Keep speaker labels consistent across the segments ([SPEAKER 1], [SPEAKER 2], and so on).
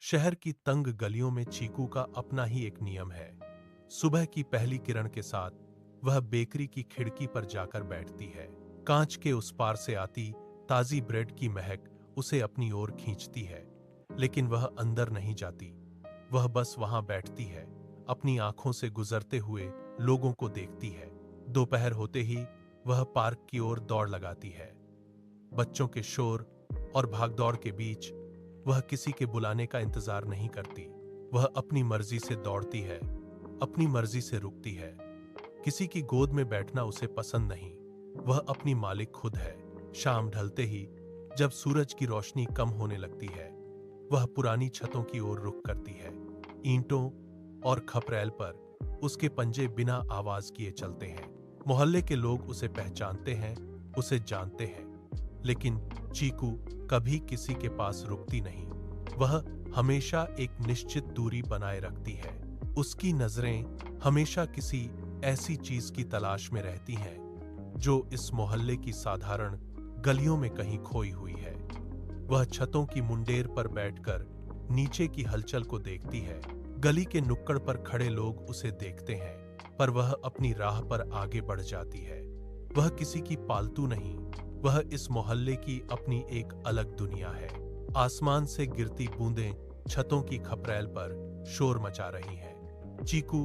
[SPEAKER 1] शहर की तंग गलियों में चीकू का अपना ही एक नियम है। सुबह की पहली किरण के साथ वह बेकरी की खिड़की पर जाकर बैठती है। कांच के उस पार से आती ताजी ब्रेड की महक उसे अपनी ओर खींचती है, लेकिन वह अंदर नहीं जाती। वह बस वहां बैठती है, अपनी आंखों से गुजरते हुए लोगों को देखती है। दोपहर होते ही वह पार्क की ओर दौड़ लगाती है। बच्चों के शोर और भागदौड़ के बीच वह किसी के बुलाने का इंतजार नहीं करती। वह अपनी मर्जी से दौड़ती है, अपनी मर्जी से रुकती है। किसी की गोद में बैठना उसे पसंद नहीं। वह अपनी मालिक खुद है। शाम ढलते ही जब सूरज की रोशनी कम होने लगती है, वह पुरानी छतों की ओर रुख करती है। ईंटों और खपरेल पर उसके पंजे बिना आवाज किए चलते हैं। मोहल्ले के लोग उसे पहचानते हैं, उसे जानते हैं, लेकिन चीकू कभी किसी के पास रुकती नहीं। वह हमेशा एक निश्चित दूरी बनाए रखती है। उसकी नजरें हमेशा किसी ऐसी चीज की तलाश में रहती हैं जो इस मोहल्ले की साधारण गलियों में कहीं खोई हुई है। वह छतों की मुंडेर पर बैठकर नीचे की हलचल को देखती है। गली के नुक्कड़ पर खड़े लोग उसे देखते हैं, पर वह अपनी राह पर आगे बढ़ जाती है। वह किसी की पालतू नहीं, वह इस मोहल्ले की अपनी एक अलग दुनिया है। आसमान से गिरती बूंदें छतों की खपरेल पर शोर मचा रही हैं। चीकू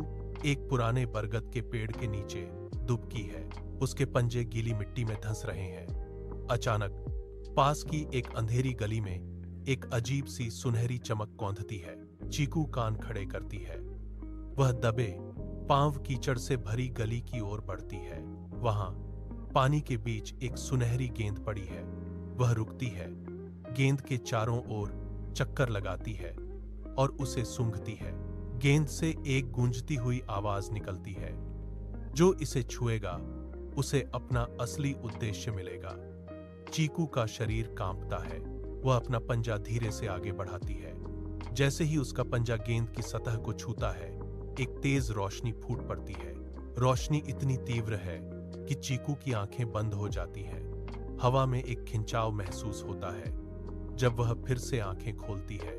[SPEAKER 1] एक पुराने बरगद के पेड़ के नीचे दुबकी है। उसके पंजे गीली मिट्टी में धंस रहे हैं। अचानक पास की एक अंधेरी गली में एक अजीब सी सुनहरी चमक कौंधती है। चीकू कान खड़े करती है। वह दबे पांव कीचड़ से भरी गली की ओर बढ़ती है। वहां पानी के बीच एक सुनहरी गेंद पड़ी है। वह रुकती है, गेंद के चारों ओर चक्कर लगाती है और उसे सूंघती है। गेंद से एक गूंजती हुई आवाज निकलती है, जो इसे छुएगा उसे अपना असली उद्देश्य मिलेगा। चीकू का शरीर कांपता है। वह अपना पंजा धीरे से आगे बढ़ाती है। जैसे ही उसका पंजा गेंद की सतह को छूता है, एक तेज रोशनी फूट पड़ती है। रोशनी इतनी तीव्र है कि चीकू की आंखें बंद हो जाती हैं। हवा में एक खिंचाव महसूस होता है। जब वह फिर से आंखें खोलती है,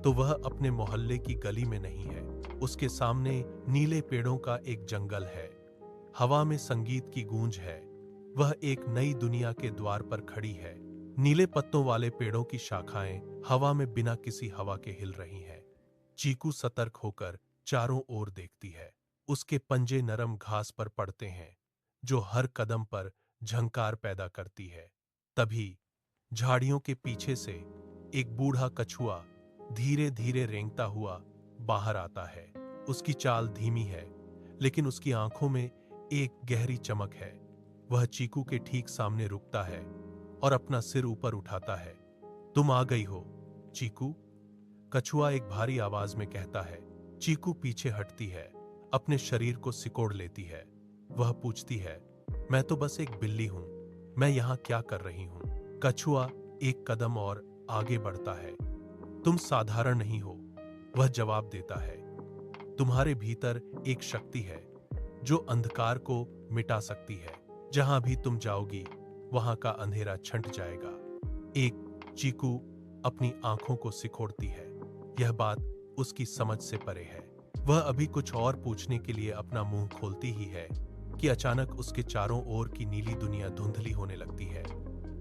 [SPEAKER 1] तो वह अपने मोहल्ले की गली में नहीं है। उसके सामने नीले पेड़ों का एक जंगल है। हवा में संगीत की गूंज है। वह एक नई दुनिया के द्वार पर खड़ी है। नीले पत्तों वाले पेड़ों की शाखाएं हवा में बिना किसी हवा के हिल रही हैं। चीकू सतर्क होकर चारों ओर देखती है। उसके पंजे नरम घास पर पड़ते हैं, जो हर कदम पर झंकार पैदा करती है। तभी झाड़ियों के पीछे से एक बूढ़ा कछुआ धीरे धीरे रेंगता हुआ बाहर आता है। उसकी चाल धीमी है, लेकिन उसकी आंखों में एक गहरी चमक है। वह चीकू के ठीक सामने रुकता है और अपना सिर ऊपर उठाता है। तुम आ गई हो, चीकू, कछुआ एक भारी आवाज में कहता है। चीकू पीछे हटती है, अपने शरीर को सिकोड़ लेती है। वह पूछती है, मैं तो बस एक बिल्ली हूं, मैं यहां क्या कर रही हूं? कछुआ एक कदम और आगे बढ़ता है। तुम साधारण नहीं हो, वह जवाब देता है। तुम्हारे भीतर एक शक्ति है जो अंधकार को मिटा सकती है। जहां भी तुम जाओगी, वहां का अंधेरा छंट जाएगा। एक चीकू अपनी आंखों को सिकोड़ती है। यह बात उसकी समझ से परे है। वह अभी कुछ और पूछने के लिए अपना मुंह खोलती ही है कि अचानक उसके चारों ओर की नीली दुनिया धुंधली होने लगती है।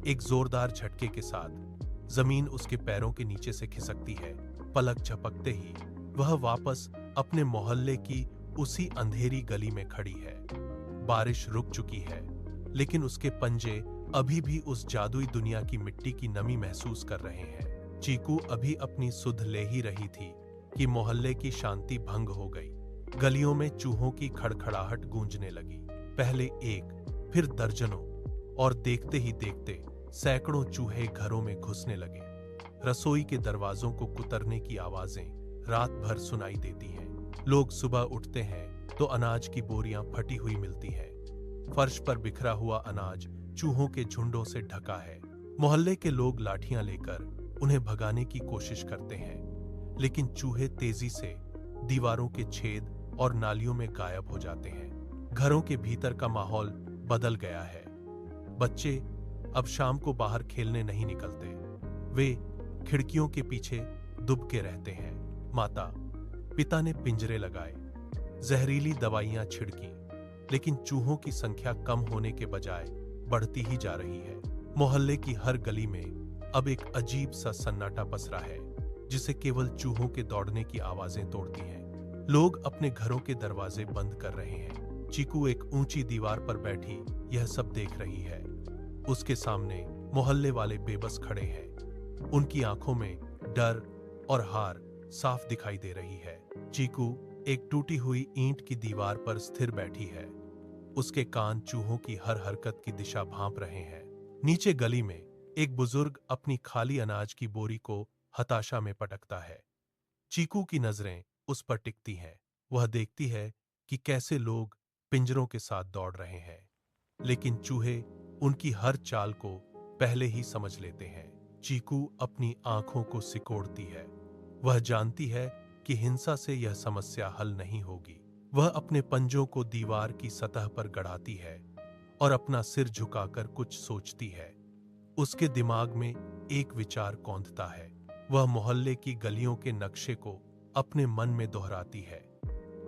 [SPEAKER 1] एक जोरदार झटके के साथ जमीन उसके पैरों के नीचे से खिसकती है। पलक झपकते ही वह वापस अपने मोहल्ले की उसी अंधेरी गली में खड़ी है। बारिश रुक चुकी है, लेकिन उसके पंजे अभी भी उस जादुई दुनिया की मिट्टी की नमी महसूस कर रहे हैं। चीकू अभी अपनी सुध ले ही रही थी कि मोहल्ले की शांति भंग हो गई। गलियों में चूहों की खड़खड़ाहट गूंजने लगी। पहले एक, फिर दर्जनों, और देखते ही देखते सैकड़ों चूहे घरों में घुसने लगे। रसोई के दरवाजों को कुतरने की आवाजें रात भर सुनाई देती हैं। लोग सुबह उठते हैं तो अनाज की बोरियां फटी हुई मिलती हैं। फर्श पर बिखरा हुआ अनाज चूहों के झुंडों से ढका है। मोहल्ले के लोग लाठियां लेकर उन्हें भगाने की कोशिश करते हैं, लेकिन चूहे तेजी से दीवारों के छेद और नालियों में गायब हो जाते हैं। घरों के भीतर का माहौल बदल गया है। बच्चे अब शाम को बाहर खेलने नहीं निकलते। वे खिड़कियों के पीछे दुबके रहते हैं। माता पिता ने पिंजरे लगाए, जहरीली दवाइयां छिड़की, लेकिन चूहों की संख्या कम होने के बजाय बढ़ती ही जा रही है। मोहल्ले की हर गली में अब एक अजीब सा सन्नाटा पसरा है, जिसे केवल चूहों के दौड़ने की आवाजें तोड़ती हैं। लोग अपने घरों के दरवाजे बंद कर रहे हैं। चीकू एक ऊंची दीवार पर बैठी यह सब देख रही है। उसके सामने मोहल्ले वाले बेबस खड़े हैं। उनकी आंखों में डर और हार साफ दिखाई दे रही है। चीकू एक टूटी हुई ईंट की दीवार पर स्थिर बैठी है। उसके कान चूहों की हर हरकत की दिशा भांप रहे हैं। नीचे गली में एक बुजुर्ग अपनी खाली अनाज की बोरी को हताशा में पटकता है। चीकू की नजरें उस पर टिकती हैं। वह देखती है कि कैसे लोग पिंजरों के साथ दौड़ रहे हैं, लेकिन चूहे उनकी हर चाल को पहले ही समझ लेते हैं। चीकू अपनी आंखों को सिकोड़ती है। वह जानती है कि हिंसा से यह समस्या हल नहीं होगी। वह अपने पंजों को दीवार की सतह पर गड़ाती है और अपना सिर झुकाकर कुछ सोचती है। उसके दिमाग में एक विचार कौंधता है। वह मोहल्ले की गलियों के नक्शे को अपने मन में दोहराती है।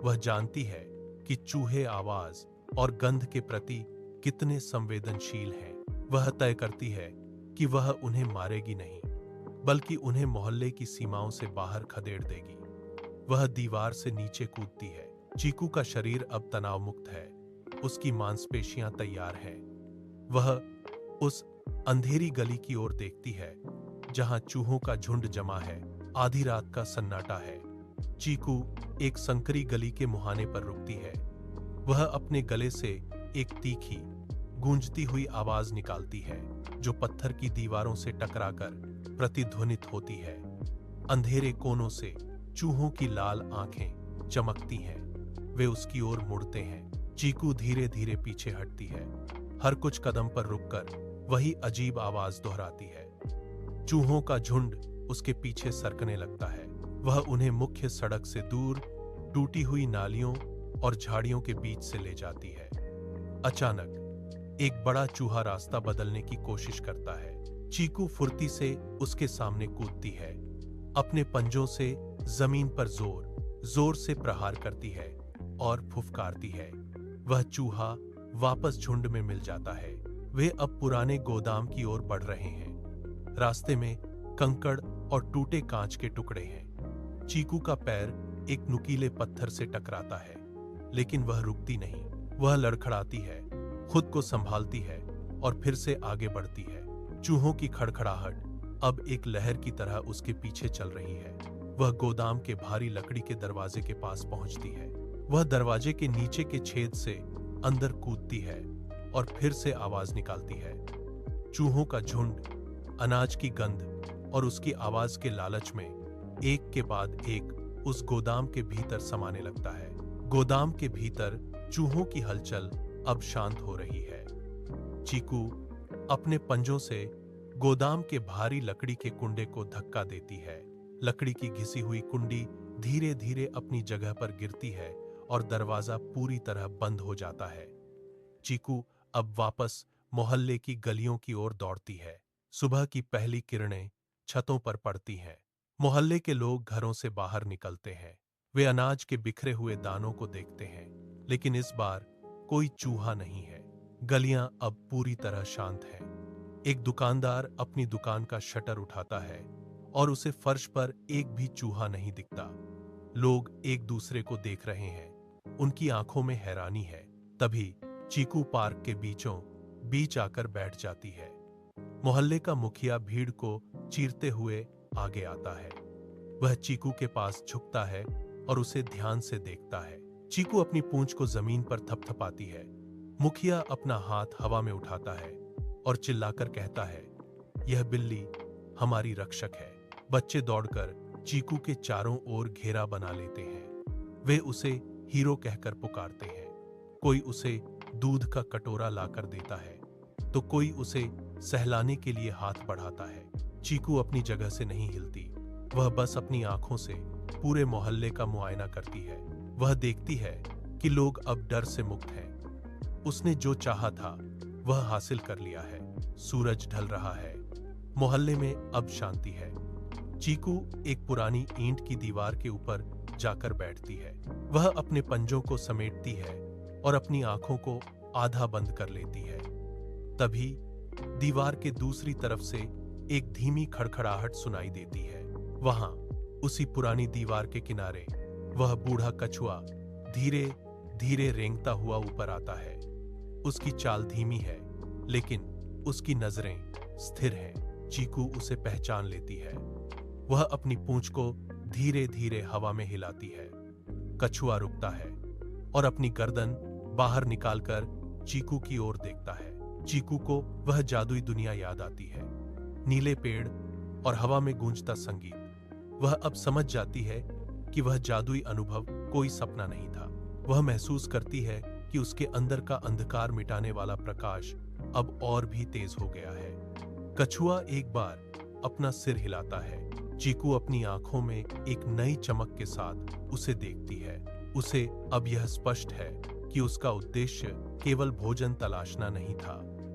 [SPEAKER 1] वह जानती है कि चूहे आवाज और गंध के प्रति कितने संवेदनशील हैं। वह तय करती है कि वह उन्हें मारेगी नहीं, बल्कि उन्हें मोहल्ले की सीमाओं से बाहर खदेड़ देगी। वह दीवार से नीचे कूदती है। चीकू का शरीर अब तनाव मुक्त है। उसकी मांसपेशियां तैयार हैं। वह उस अंधेरी गली की ओर देखती है जहां चूहों का झुंड जमा है। आधी रात का सन्नाटा है। चीकू एक संकरी गली के मुहाने पर रुकती है। वह अपने गले से एक तीखी गूंजती हुई आवाज निकालती है, जो पत्थर की दीवारों से टकराकर प्रतिध्वनित होती है। अंधेरे कोनों से चूहों की लाल आंखें चमकती हैं। वे उसकी ओर मुड़ते हैं। चीकू धीरे धीरे पीछे हटती है। हर कुछ कदम पर रुककर वही अजीब आवाज दोहराती है। चूहों का झुंड उसके पीछे सरकने लगता है। वह उन्हें मुख्य सड़क से दूर टूटी हुई नालियों और झाड़ियों के बीच से ले जाती है। अचानक एक बड़ा चूहा रास्ता बदलने की कोशिश करता है। चीकू फुर्ती से उसके सामने कूदती है। अपने पंजों से जमीन पर जोर जोर से प्रहार करती है और फुफकारती है। वह चूहा वापस झुंड में मिल जाता है। वे अब पुराने गोदाम की ओर बढ़ रहे हैं। रास्ते में कंकड़ और टूटे कांच के टुकड़े हैं। चीकू का पैर एक नुकीले पत्थर से टकराता है, लेकिन वह रुकती नहीं। वह लड़खड़ाती है, खुद को संभालती है और फिर से आगे बढ़ती है। चूहों की खड़खड़ाहट अब एक लहर की तरह उसके पीछे चल रही है। वह गोदाम के भारी लकड़ी के दरवाजे के पास पहुंचती है। वह दरवाजे के नीचे के छेद से अंदर कूदती है और फिर से आवाज निकालती है। चूहों का झुंड अनाज की गंध और उसकी आवाज के लालच में एक के बाद एक उस गोदाम के भीतर समाने लगता है। गोदाम के भीतर चूहों की हलचल अब शांत हो रही है। चीकू अपने पंजों से गोदाम के भारी लकड़ी के कुंडे को धक्का देती है। लकड़ी की घिसी हुई कुंडी धीरे धीरे अपनी जगह पर गिरती है और दरवाजा पूरी तरह बंद हो जाता है। चीकू अब वापस मोहल्ले की गलियों की ओर दौड़ती है। सुबह की पहली किरणें छतों पर पड़ती हैं। मोहल्ले के लोग घरों से बाहर निकलते हैं। वे अनाज के बिखरे हुए दानों को देखते हैं, लेकिन इस बार कोई चूहा नहीं है। गलियां अब पूरी तरह शांत हैं। एक दुकानदार अपनी दुकान का शटर उठाता है और उसे फर्श पर एक भी चूहा नहीं दिखता। लोग एक दूसरे को देख रहे हैं। उनकी आंखों में हैरानी है। तभी चीकू पार्क के बीचों बीच आकर बैठ जाती है। मोहल्ले का मुखिया भीड़ को चीरते हुए आगे आता है। वह चीकू के पास झुकता है और उसे ध्यान से देखता है। चीकू अपनी पूंछ को जमीन पर थपथपाती है। मुखिया अपना हाथ हवा में उठाता है और चिल्लाकर कहता है, यह बिल्ली हमारी रक्षक है। बच्चे दौड़कर चीकू के चारों ओर घेरा बना लेते हैं। वे उसे हीरो कहकर पुकारते हैं। कोई उसे दूध का कटोरा लाकर देता है, तो कोई उसे सहलाने के लिए हाथ बढ़ाता है। चीकू अपनी जगह से नहीं हिलती। वह बस अपनी आंखों से पूरे मोहल्ले का मुआयना करती है। वह देखती है कि लोग अब डर से मुक्त हैं। उसने जो चाहा था वह हासिल कर लिया है। सूरज ढल रहा है। मोहल्ले में अब शांति है। चीकू एक पुरानी ईंट की दीवार के ऊपर जाकर बैठती है। वह अपने पंजों को समेटती है और अपनी आंखों को आधा बंद कर लेती है। तभी दीवार के दूसरी तरफ से एक धीमी खड़खड़ाहट सुनाई देती है। वहां उसी पुरानी दीवार के किनारे वह बूढ़ा कछुआ धीरे धीरे रेंगता हुआ ऊपर आता है। उसकी चाल धीमी है, लेकिन उसकी नजरें स्थिर हैं। चीकू उसे पहचान लेती है। वह अपनी पूंछ को धीरे धीरे हवा में हिलाती है। कछुआ रुकता है और अपनी गर्दन बाहर निकालकर चीकू की ओर देखता है। चीकू को वह जादुई दुनिया याद आती है, नीले पेड़ और हवा में गूंजता संगीत। वह अब समझ जाती है कि वह जादुई अनुभव कोई सपना नहीं था। वह महसूस करती है कि उसके अंदर का अंधकार मिटाने वाला प्रकाश अब और भी तेज हो गया है। कछुआ एक बार अपना सिर हिलाता है। चीकू अपनी आंखों में एक नई चमक के साथ उसे देखती है। उसे अब यह स्पष्ट है कि उसका उद्देश्य केवल भोजन तलाशना नहीं था।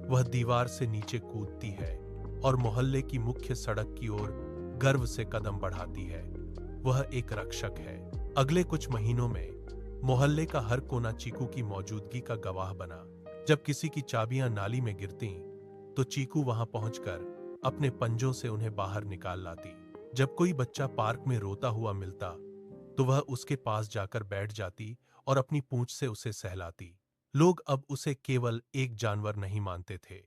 [SPEAKER 1] वह दीवार से नीचे कूदती है और मोहल्ले की मुख्य सड़क की ओर गर्व से कदम बढ़ाती है। वह एक रक्षक है। अगले कुछ महीनों में मोहल्ले का हर कोना चीकू की मौजूदगी का गवाह बना। जब किसी की चाबियां नाली में गिरती तो चीकू वहां पहुंचकर अपने पंजों से उन्हें बाहर निकाल लाती। जब कोई बच्चा पार्क में रोता हुआ मिलता तो वह उसके पास जाकर बैठ जाती और अपनी पूंछ से उसे सहलाती। लोग अब उसे केवल एक जानवर नहीं मानते थे।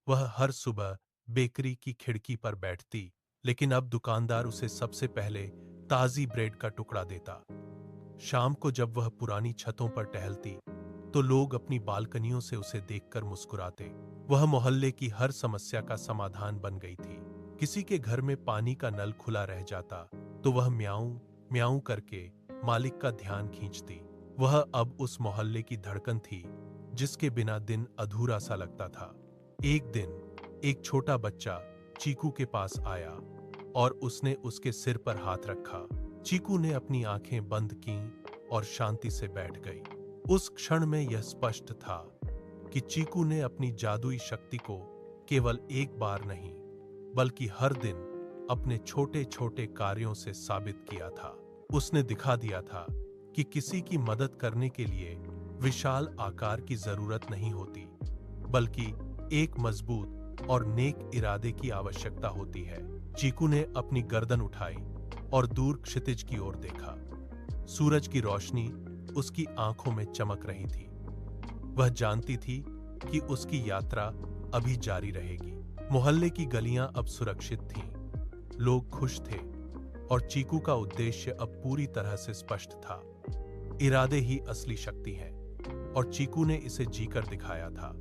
[SPEAKER 1] वह हर सुबह बेकरी की खिड़की पर बैठती, लेकिन अब दुकानदार उसे सबसे पहले ताजी ब्रेड का टुकड़ा देता। शाम को जब वह पुरानी छतों पर टहलती तो लोग अपनी बालकनियों से उसे देखकर मुस्कुराते। वह मोहल्ले की हर समस्या का समाधान बन गई थी। किसी के घर में पानी का नल खुला रह जाता तो वह म्याऊं म्याऊं करके मालिक का ध्यान खींचती। वह अब उस मोहल्ले की धड़कन थी जिसके बिना दिन अधूरा सा लगता था। एक दिन एक छोटा बच्चा चीकू के पास आया और उसने उसके सिर पर हाथ रखा। चीकू ने अपनी आंखें बंद कीं और शांति से बैठ गई। उस क्षण में यह स्पष्ट था कि चीकू ने अपनी जादुई शक्ति को केवल एक बार नहीं, बल्कि हर दिन अपने छोटे छोटे कार्यों से साबित किया था। उसने दिखा दिया था कि किसी की मदद करने के लिए विशाल आकार की जरूरत नहीं होती, बल्कि एक मजबूत और नेक इरादे की आवश्यकता होती है। चीकू ने अपनी गर्दन उठाई और दूर क्षितिज की ओर देखा। सूरज की रोशनी उसकी आंखों में चमक रही थी। वह जानती थी कि उसकी यात्रा अभी जारी रहेगी। मोहल्ले की गलियां अब सुरक्षित थीं, लोग खुश थे और चीकू का उद्देश्य अब पूरी तरह से स्पष्ट था। इरादे ही असली शक्ति है और चीकू ने इसे जीकर दिखाया था।